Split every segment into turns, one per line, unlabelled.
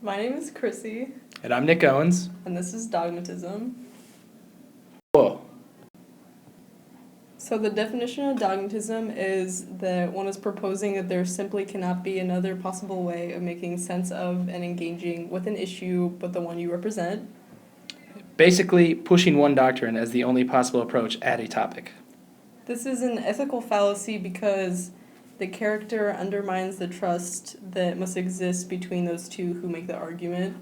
My name is Chrissy,
And I'm Nick Owens.
and this is Dogmatism.
Whoa.
So the definition of dogmatism is that one is proposing that there simply cannot be another possible way of making sense of and engaging with an issue but the one you represent.
Basically, pushing one doctrine as the only possible approach at a topic.
This is an ethical fallacy because the character undermines the trust that must exist between those two who make the argument.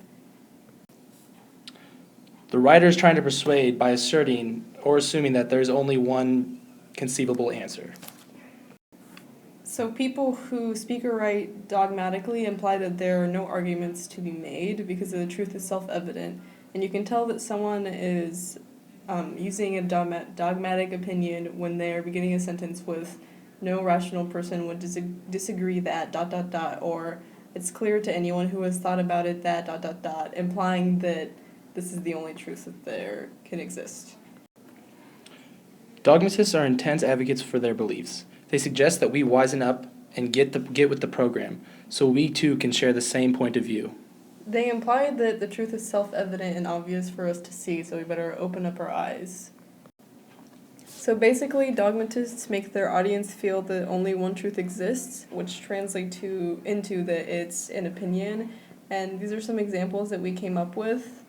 The writer is trying to persuade by asserting or assuming that there is only one conceivable answer.
So people who speak or write dogmatically imply that there are no arguments to be made because the truth is self-evident, and you can tell that someone is using a dogmatic opinion when they're beginning a sentence with "no rational person would disagree that ... or "it's clear to anyone who has thought about it that ... implying that this is the only truth that there can exist.
Dogmatists are intense advocates for their beliefs. They suggest that we wisen up and get with the program, so we too can share the same point of view.
They imply that the truth is self-evident and obvious for us to see, so we better open up our eyes. So basically, dogmatists make their audience feel that only one truth exists, which translates into that it's an opinion. And these are some examples that we came up with.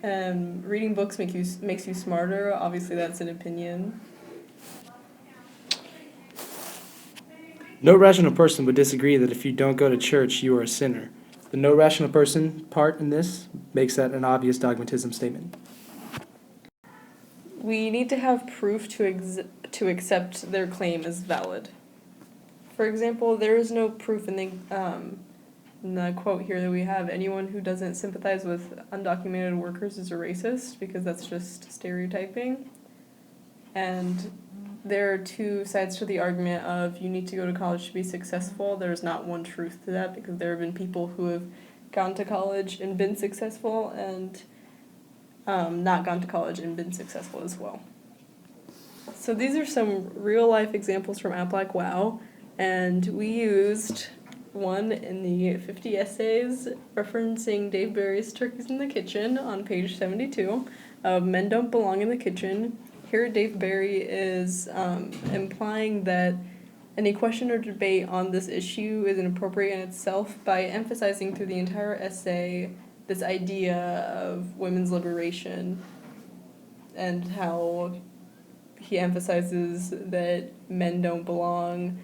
Reading books makes you smarter. Obviously, that's an opinion.
No rational person would disagree that if you don't go to church, you are a sinner. The no rational person part in this makes that an obvious dogmatism statement.
We need to have proof to accept their claim as valid. For example, there is no proof in the quote here that we have, anyone who doesn't sympathize with undocumented workers is a racist, because that's just stereotyping. And there are two sides to the argument of you need to go to college to be successful. There's not one truth to that, because there have been people who have gone to college and been successful, and not gone to college and been successful as well. So these are some real-life examples from App Like Wow, and we used one in the 50 essays referencing Dave Barry's Turkeys in the Kitchen on page 72 of Men Don't Belong in the Kitchen. Here Dave Barry is implying that any question or debate on this issue is inappropriate in itself by emphasizing through the entire essay this idea of women's liberation and how he emphasizes that men don't belong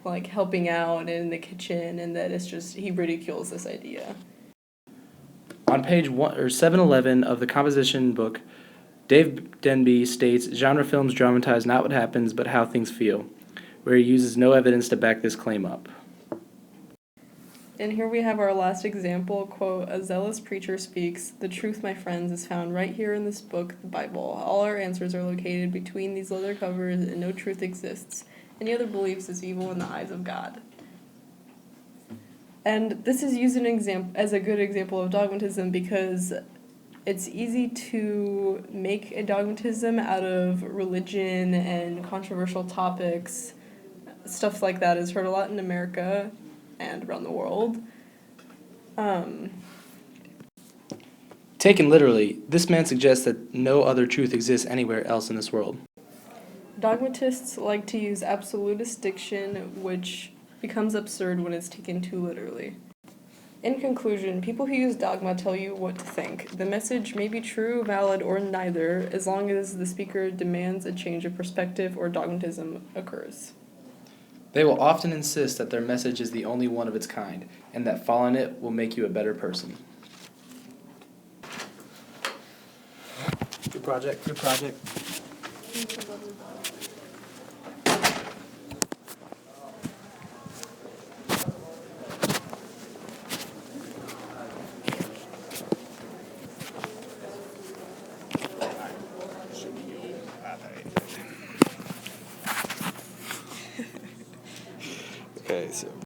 like helping out in the kitchen, and that it's just, he ridicules this idea.
On page 711 of the composition book, Dave Denby states, genre films dramatize not what happens, but how things feel, where he uses no evidence to back this claim up.
And here we have our last example, quote, "A zealous preacher speaks, the truth, my friends, is found right here in this book, the Bible. All our answers are located between these leather covers, and no truth exists. Any other beliefs is evil in the eyes of God." And this is used as a good example of dogmatism because it's easy to make a dogmatism out of religion and controversial topics. Stuff like that is heard a lot in America and around the world.
Taken literally, this man suggests that no other truth exists anywhere else in this world.
Dogmatists like to use absolutist diction, which becomes absurd when it's taken too literally. In conclusion, people who use dogma tell you what to think. The message may be true, valid, or neither, as long as the speaker demands a change of perspective or dogmatism occurs.
They will often insist that their message is the only one of its kind, and that following it will make you a better person. Good project, good project.
Okay, so